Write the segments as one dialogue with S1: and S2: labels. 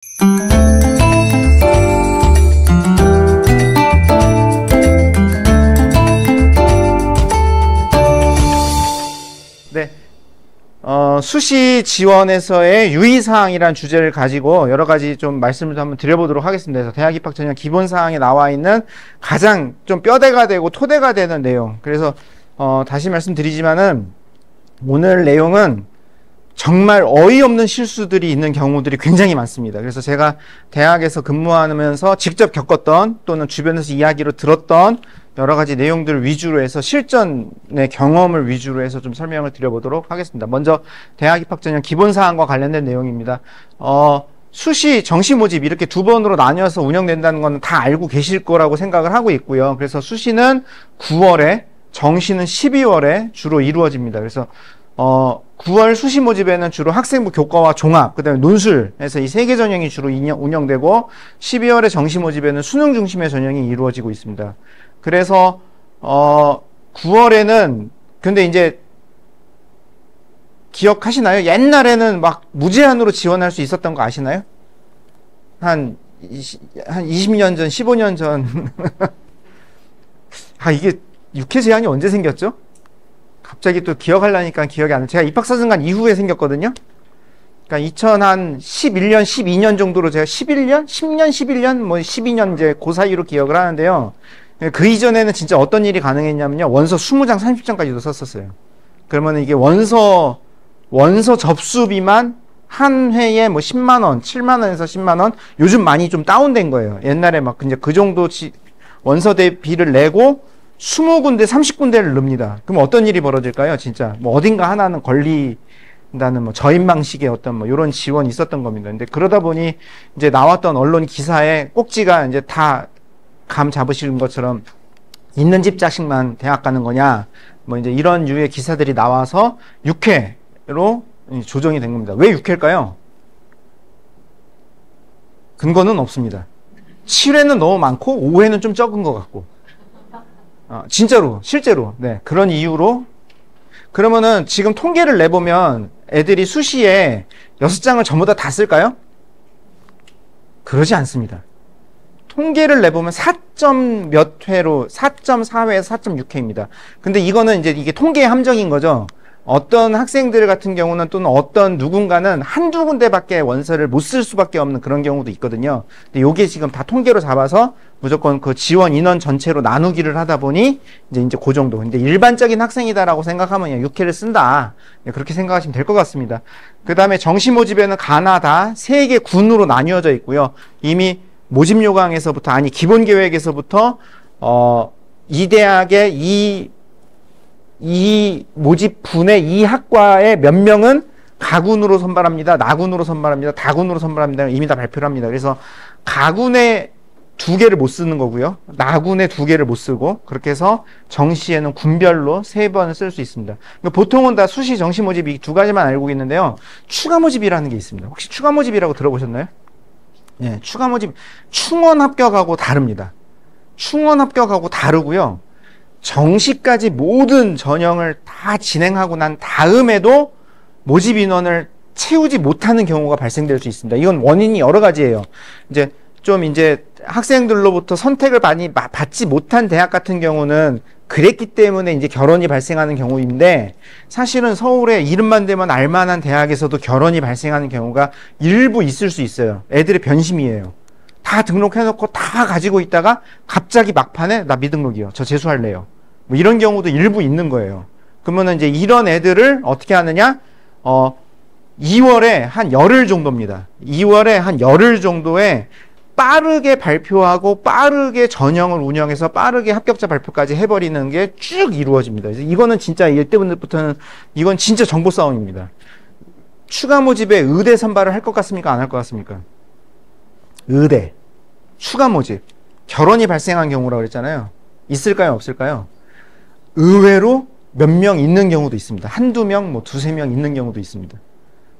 S1: 네, 수시 지원에서의 유의사항이라는 주제를 가지고 여러 가지 좀 말씀을 한번 드려보도록 하겠습니다. 그래서 대학 입학 전형 기본사항에 나와 있는 가장 좀 뼈대가 되고 토대가 되는 내용. 그래서 다시 말씀드리지만은 오늘 내용은 정말 어이없는 실수들이 있는 경우들이 굉장히 많습니다. 그래서 제가 대학에서 근무하면서 직접 겪었던 또는 주변에서 이야기로 들었던 여러 가지 내용들을 위주로 해서 실전의 경험을 위주로 해서 좀 설명을 드려보도록 하겠습니다. 먼저 대학 입학 전형 기본사항과 관련된 내용입니다. 수시, 정시 모집 이렇게 두 번으로 나뉘어서 운영된다는 건 다 알고 계실 거라고 생각을 하고 있고요. 그래서 수시는 9월에, 정시는 12월에 주로 이루어집니다. 그래서 9월 수시 모집에는 주로 학생부 교과와 종합, 그 다음에 논술에서 이 세 개 전형이 주로 운영되고 12월에 정시 모집에는 수능 중심의 전형이 이루어지고 있습니다. 그래서 9월에는 근데 이제 기억하시나요? 옛날에는 막 무제한으로 지원할 수 있었던 거 아시나요? 한 20년 전, 15년 전. 이게 6회 제한이 언제 생겼죠? 갑자기 또 기억하려니까 기억이 안 나요. 제가 입학사정관 이후에 생겼거든요. 그러니까 2011년, 12년 정도로 제가 11년, 10년, 11년, 뭐 12년 이제 그 사이로 기억을 하는데요. 그 이전에는 진짜 어떤 일이 가능했냐면요. 원서 20장, 30장까지도 썼었어요. 그러면 이게 원서 접수비만 한 회에 뭐 10만원, 7만원에서 10만원, 요즘 많이 좀 다운된 거예요. 옛날에 막 이제 그 정도 원서 대비를 내고 20군데, 30군데를 넣습니다. 그럼 어떤 일이 벌어질까요? 진짜 뭐 어딘가 하나는 걸린다는 뭐 저인망식의 어떤 뭐 이런 지원이 있었던 겁니다. 근데 그러다 보니 이제 나왔던 언론 기사에 꼭지가 이제 다 감 잡으시는 것처럼 있는 집 자식만 대학 가는 거냐, 뭐 이제 이런 유의 기사들이 나와서 6회로 조정이 된 겁니다. 왜 6회일까요? 근거는 없습니다. 7회는 너무 많고 5회는 좀 적은 것 같고. 진짜로, 실제로. 네, 그런 이유로. 그러면은 지금 통계를 내보면 애들이 수시에 6장을 전부 다 쓸까요? 그러지 않습니다. 통계를 내보면 4점 몇 회로 4.4회에서 4.6회입니다. 근데 이거는 이제 이게 통계의 함정인 거죠. 어떤 학생들 같은 경우는 또는 어떤 누군가는 한두 군데밖에 원서를 못 쓸 수밖에 없는 그런 경우도 있거든요. 근데 요게 지금 다 통계로 잡아서 무조건 그 지원 인원 전체로 나누기를 하다 보니 이제 그 정도. 근데 일반적인 학생이다라고 생각하면 6회를 쓴다. 그렇게 생각하시면 될 것 같습니다. 그 다음에 정시 모집에는 가나다 3개 군으로 나뉘어져 있고요. 이미 모집 요강에서부터, 아니 기본 계획에서부터 이 대학의 이 모집분의 이 학과의 몇 명은 가군으로 선발합니다. 나군으로 선발합니다. 다군으로 선발합니다. 이미 다 발표를 합니다. 그래서 가군에 2개를 못 쓰는 거고요. 나군에 2개를 못 쓰고, 그렇게 해서 정시에는 군별로 3번을 쓸 수 있습니다. 보통은 다 수시, 정시 모집 이 2가지만 알고 있는데요. 추가 모집이라는 게 있습니다. 혹시 추가 모집이라고 들어보셨나요? 네, 추가 모집, 충원 합격하고 다릅니다. 충원 합격하고 다르고요. 정시까지 모든 전형을 다 진행하고 난 다음에도 모집 인원을 채우지 못하는 경우가 발생될 수 있습니다. 이건 원인이 여러 가지예요. 이제 학생들로부터 선택을 많이 받지 못한 대학 같은 경우는 그랬기 때문에 이제 결혼이 발생하는 경우인데, 사실은 서울에 이름만 대면 알만한 대학에서도 결혼이 발생하는 경우가 일부 있을 수 있어요. 애들의 변심이에요. 다 등록해놓고 다 가지고 있다가 갑자기 막판에 나 미등록이요. 저 재수할래요. 뭐 이런 경우도 일부 있는 거예요. 그러면은 이제 이런 애들을 어떻게 하느냐? 2월에 한 열흘 정도입니다. 2월에 한 열흘 정도에 빠르게 발표하고 빠르게 전형을 운영해서 빠르게 합격자 발표까지 해버리는 게 쭉 이루어집니다. 그래서 이거는 진짜 이때부터는 이건 진짜 정보 싸움입니다. 추가 모집에 의대 선발을 할 것 같습니까? 안 할 것 같습니까? 의대, 추가 모집, 결혼이 발생한 경우라고 그랬잖아요. 있을까요? 없을까요? 의외로 몇 명 있는 경우도 있습니다. 한두 명, 뭐 두세 명 있는 경우도 있습니다.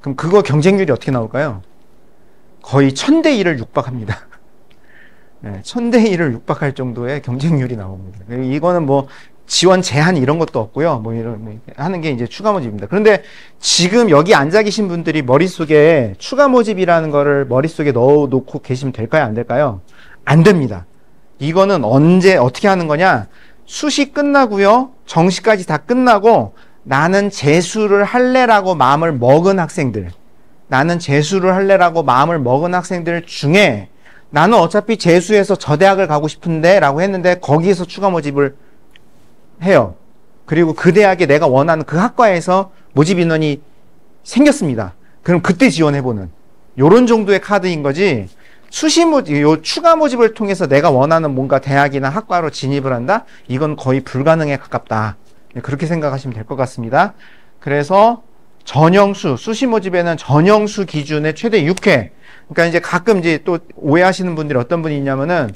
S1: 그럼 그거 경쟁률이 어떻게 나올까요? 거의 1000대 1을 육박합니다. 네, 1000대 1을 육박할 정도의 경쟁률이 나옵니다. 이거는 뭐 지원 제한 이런 것도 없고요. 뭐 이런 하는 게 이제 추가 모집입니다. 그런데 지금 여기 앉아 계신 분들이 머릿속에 추가 모집이라는 거를 머릿속에 넣어 놓고 계시면 될까요? 안 될까요? 안 됩니다. 이거는 언제 어떻게 하는 거냐? 수시 끝나고요. 정시까지 다 끝나고 나는 재수를 할래라고 마음을 먹은 학생들, 나는 재수를 할래라고 마음을 먹은 학생들 중에 나는 어차피 재수해서 저 대학을 가고 싶은데 라고 했는데 거기에서 추가 모집을 해요. 그리고 그 대학에 내가 원하는 그 학과에서 모집 인원이 생겼습니다. 그럼 그때 지원해보는 요런 정도의 카드인 거지, 수시 모집, 요 추가 모집을 통해서 내가 원하는 뭔가 대학이나 학과로 진입을 한다? 이건 거의 불가능에 가깝다. 그렇게 생각하시면 될 것 같습니다. 그래서 전형수, 수시 모집에는 전형수 기준의 최대 6회. 그러니까 이제 가끔 이제 또 오해하시는 분들이 어떤 분이 있냐면은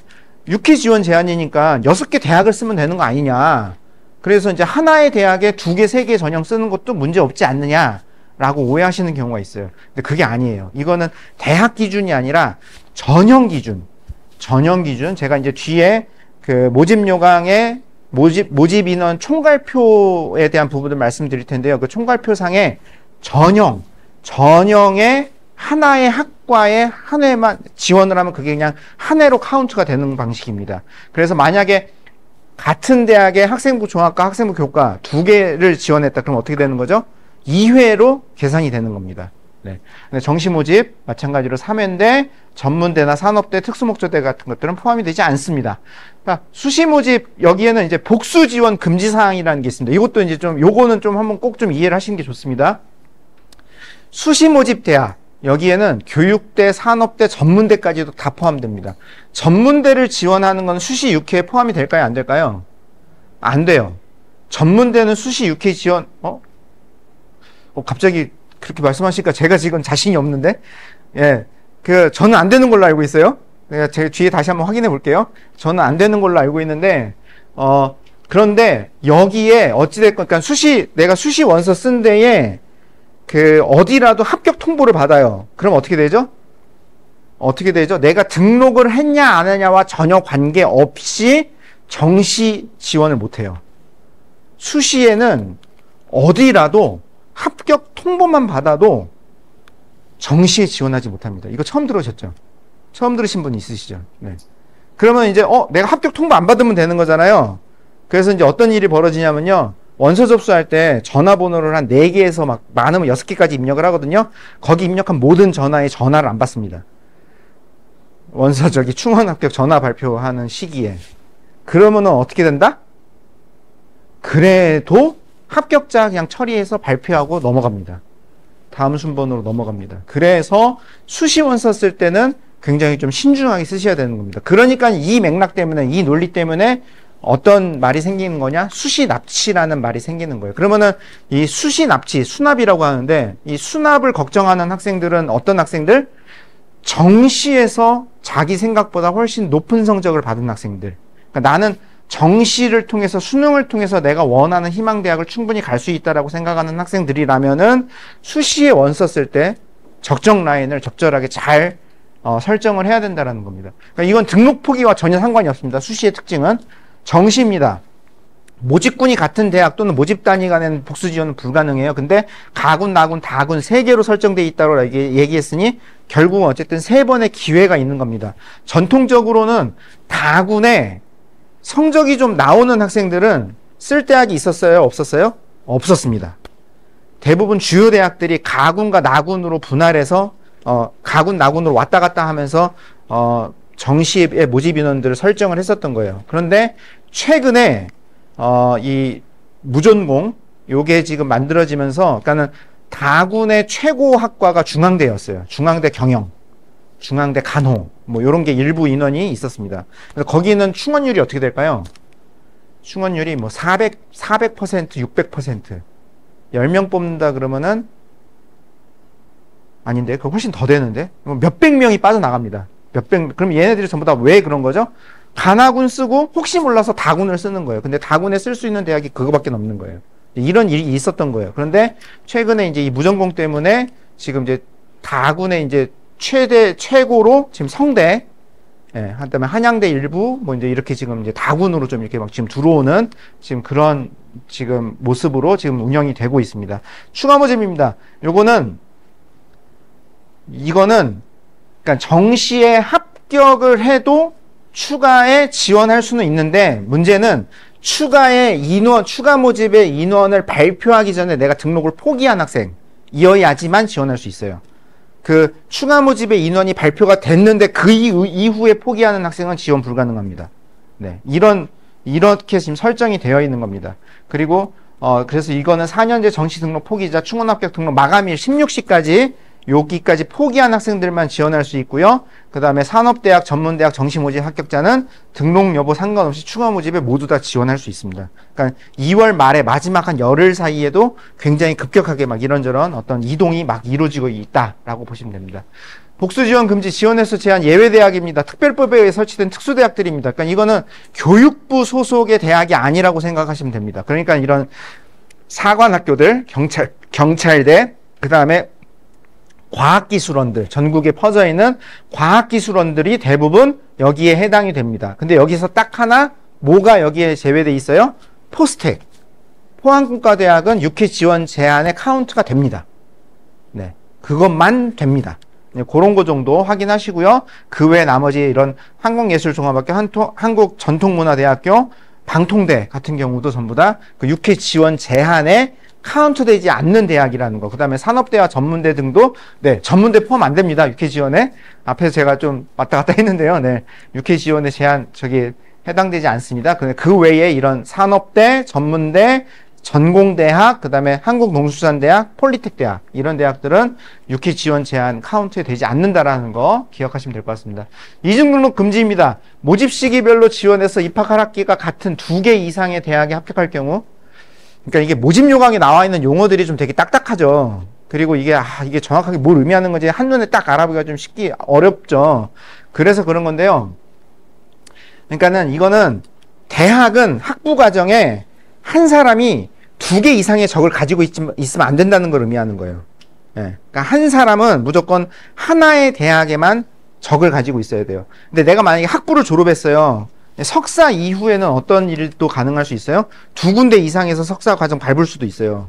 S1: 6회 지원 제한이니까 6개 대학을 쓰면 되는 거 아니냐. 그래서 이제 하나의 대학에 2개, 3개 전형 쓰는 것도 문제 없지 않느냐라고 오해하시는 경우가 있어요. 근데 그게 아니에요. 이거는 대학 기준이 아니라 전형 기준. 전형 기준. 제가 이제 뒤에 그 모집 요강의 모집 인원 총괄표에 대한 부분을 말씀드릴 텐데요. 그 총괄표상에 전형의 하나의 학과에 한 회만 지원을 하면 그게 그냥 한 회로 카운트가 되는 방식입니다. 그래서 만약에 같은 대학의 학생부 종합과 학생부 교과 2개를 지원했다. 그럼 어떻게 되는 거죠? 2회로 계산이 되는 겁니다. 네. 정시 모집 마찬가지로 3회인데 전문대나 산업대, 특수목적대 같은 것들은 포함이 되지 않습니다. 그러니까 수시 모집 여기에는 이제 복수 지원 금지 사항이라는 게 있습니다. 이것도 이제 좀 요거는 좀 한번 꼭 좀 이해를 하시는 게 좋습니다. 수시 모집 대학 여기에는 교육대, 산업대, 전문대까지도 다 포함됩니다. 전문대를 지원하는 건 수시 6회에 포함이 될까요? 안 될까요? 안 돼요. 전문대는 수시 6회 지원, 갑자기 그렇게 말씀하시니까 제가 지금 자신이 없는데, 예, 저는 안 되는 걸로 알고 있어요. 제가 뒤에 다시 한번 확인해 볼게요. 저는 안 되는 걸로 알고 있는데, 그런데 여기에 어찌됐건, 그러니까 내가 수시 원서 쓴 데에 어디라도 합격 통보를 받아요. 그럼 어떻게 되죠? 내가 등록을 했냐, 안 했냐와 전혀 관계없이 정시 지원을 못해요. 수시에는 어디라도 합격 통보만 받아도 정시에 지원하지 못합니다. 이거 처음 들으셨죠? 처음 들으신 분 있으시죠? 네. 그러면 이제, 내가 합격 통보 안 받으면 되는 거잖아요. 그래서 이제 어떤 일이 벌어지냐면요. 원서 접수할 때 전화번호를 한 4개에서 막 많으면 6개까지 입력을 하거든요. 거기 입력한 모든 전화에 전화를 안 받습니다. 원서 충원 합격 전화 발표하는 시기에. 그러면은 어떻게 된다? 그래도 합격자 그냥 처리해서 발표하고 넘어갑니다. 다음 순번으로 넘어갑니다. 그래서 수시 원서 쓸 때는 굉장히 좀 신중하게 쓰셔야 되는 겁니다. 그러니까 이 맥락 때문에, 이 논리 때문에 어떤 말이 생기는 거냐? 수시 납치라는 말이 생기는 거예요. 그러면은 이 수시 납치, 수납이라고 하는데, 이 수납을 걱정하는 학생들은 어떤 학생들? 정시에서 자기 생각보다 훨씬 높은 성적을 받은 학생들. 그러니까 나는 정시를 통해서, 수능을 통해서 내가 원하는 희망대학을 충분히 갈 수 있다라고 생각하는 학생들이라면은 수시에 원서 쓸 때 적정 라인을 적절하게 잘 설정을 해야 된다는 겁니다. 그러니까 이건 등록 포기와 전혀 상관이 없습니다. 수시의 특징은 정시입니다. 모집군이 같은 대학 또는 모집 단위 간에는 복수 지원은 불가능해요. 근데 가군, 나군, 다군 3개로 설정되어 있다고 얘기했으니 결국은 어쨌든 3번의 기회가 있는 겁니다. 전통적으로는 다군에 성적이 좀 나오는 학생들은 쓸 대학이 있었어요? 없었어요? 없었습니다. 대부분 주요 대학들이 가군과 나군으로 분할해서 가군, 나군으로 왔다 갔다 하면서 정시의 모집 인원들을 설정을 했었던 거예요. 그런데 최근에 이 무전공 요게 지금 만들어지면서, 그러니까는 다군의 최고 학과가 중앙대였어요. 중앙대 경영, 중앙대 간호, 뭐 요런 게 일부 인원이 있었습니다. 그래서 거기는 충원율이 어떻게 될까요? 충원율이 뭐 400%, 600%. 10명 뽑는다 그러면은 아닌데, 그거 훨씬 더 되는데? 몇백 명이 빠져나갑니다. 그럼 얘네들이 전부 다 왜 그런 거죠? 간하군 쓰고 혹시 몰라서 다군을 쓰는 거예요. 근데 다군에 쓸 수 있는 대학이 그거밖에 없는 거예요. 이런 일이 있었던 거예요. 그런데 최근에 이제 이 무전공 때문에 지금 이제 다군의 이제 최고로 지금 성대, 예, 그다음에 한양대 일부 뭐 이제 이렇게 지금 이제 다군으로 좀 이렇게 막 지금 들어오는 지금 그런 지금 모습으로 지금 운영이 되고 있습니다. 추가 모집입니다. 이거는 그러니까 정시에 합격을 해도 추가에 지원할 수는 있는데 문제는 추가 모집의 인원을 발표하기 전에 내가 등록을 포기한 학생이어야지만 지원할 수 있어요. 그 추가 모집의 인원이 발표가 됐는데 그 이후에 포기하는 학생은 지원 불가능합니다. 네, 이렇게 지금 설정이 되어 있는 겁니다. 그리고 그래서 이거는 4년제 정시 등록 포기자 충원 합격 등록 마감일 16시까지 여기까지 포기한 학생들만 지원할 수 있고요. 그 다음에 산업대학, 전문대학 정시 모집 합격자는 등록 여부 상관없이 추가 모집에 모두 다 지원할 수 있습니다. 그러니까 2월 말에 마지막 한 열흘 사이에도 굉장히 급격하게 막 이런저런 어떤 이동이 막 이루어지고 있다라고 보시면 됩니다. 복수 지원 금지, 지원 횟수 제한 예외대학입니다. 특별법에 의해 설치된 특수대학들입니다. 그러니까 이거는 교육부 소속의 대학이 아니라고 생각하시면 됩니다. 그러니까 이런 사관학교들, 경찰대, 그 다음에 과학기술원들, 전국에 퍼져 있는 과학기술원들이 대부분 여기에 해당이 됩니다. 근데 여기서 딱 하나, 뭐가 여기에 제외돼 있어요? 포스텍. 포항공과대학은 6회 지원 제한에 카운트가 됩니다. 네. 그것만 됩니다. 네, 그런 거 정도 확인하시고요. 그 외 나머지 이런 한국예술종합학교, 한국전통문화대학교, 방통대 같은 경우도 전부 다 그 6회 지원 제한에 카운트되지 않는 대학이라는 거. 그 다음에 산업대와 전문대 등도, 네, 전문대 포함 안 됩니다. 6회 지원에. 앞에서 제가 좀 왔다 갔다 했는데요. 네, 6회 지원에 제한, 해당되지 않습니다. 그 외에 이런 산업대, 전문대, 전공대학, 그 다음에 한국농수산대학, 폴리텍대학, 이런 대학들은 6회 지원 제한 카운트에 되지 않는다라는 거 기억하시면 될 것 같습니다. 이중등록 금지입니다. 모집 시기별로 지원해서 입학할 학기가 같은 2개 이상의 대학에 합격할 경우, 그러니까 이게 모집 요강에 나와 있는 용어들이 좀 되게 딱딱하죠. 그리고 이게 정확하게 뭘 의미하는 건지 한눈에 딱 알아보기가 좀 쉽기 어렵죠. 그래서 그런 건데요. 그러니까는 이거는 대학은 학부 과정에 한 사람이 2개 이상의 적을 가지고 있으면 안 된다는 걸 의미하는 거예요. 예. 그러니까 한 사람은 무조건 하나의 대학에만 적을 가지고 있어야 돼요. 근데 내가 만약에 학부를 졸업했어요. 석사 이후에는 어떤 일도 가능할 수 있어요? 2군데 이상에서 석사 과정 밟을 수도 있어요.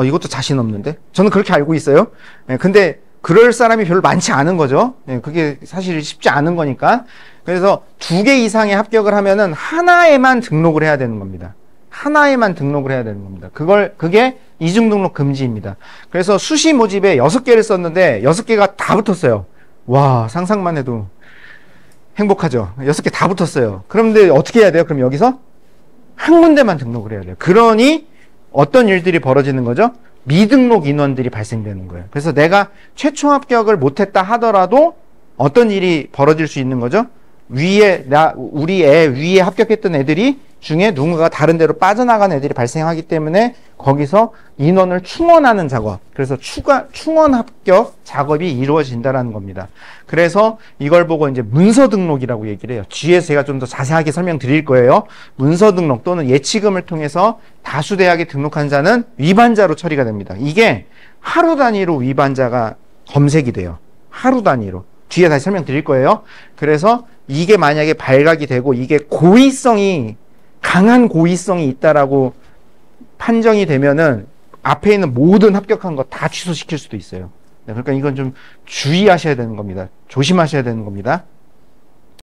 S1: 이것도 자신 없는데? 저는 그렇게 알고 있어요. 예, 근데 그럴 사람이 별로 많지 않은 거죠. 예, 그게 사실 쉽지 않은 거니까. 그래서 2개 이상의 합격을 하면은 하나에만 등록을 해야 되는 겁니다. 하나에만 등록을 해야 되는 겁니다. 그게 이중등록 금지입니다. 그래서 수시 모집에 6개를 썼는데 6개가 다 붙었어요. 와, 상상만 해도 행복하죠. 6개 다 붙었어요. 그런데 어떻게 해야 돼요? 그럼 여기서 한 군데만 등록을 해야 돼요. 그러니 어떤 일들이 벌어지는 거죠? 미등록 인원들이 발생되는 거예요. 그래서 내가 최초 합격을 못했다 하더라도 어떤 일이 벌어질 수 있는 거죠? 우리 애 위에 합격했던 애들이 중에 누군가가 다른 데로 빠져나간 애들이 발생하기 때문에 거기서 인원을 충원하는 작업, 그래서 충원 합격 작업이 이루어진다라는 겁니다. 그래서 이걸 보고 이제 문서 등록이라고 얘기를 해요. 뒤에서 제가 좀 더 자세하게 설명드릴 거예요. 문서 등록 또는 예치금을 통해서 다수 대학에 등록한 자는 위반자로 처리가 됩니다. 이게 하루 단위로 위반자가 검색이 돼요. 하루 단위로. 뒤에 다시 설명드릴 거예요. 그래서 이게 만약에 발각이 되고 이게 강한 고의성이 있다라고 판정이 되면은 앞에 있는 모든 합격한 거 다 취소시킬 수도 있어요. 네, 그러니까 이건 좀 주의하셔야 되는 겁니다. 조심하셔야 되는 겁니다.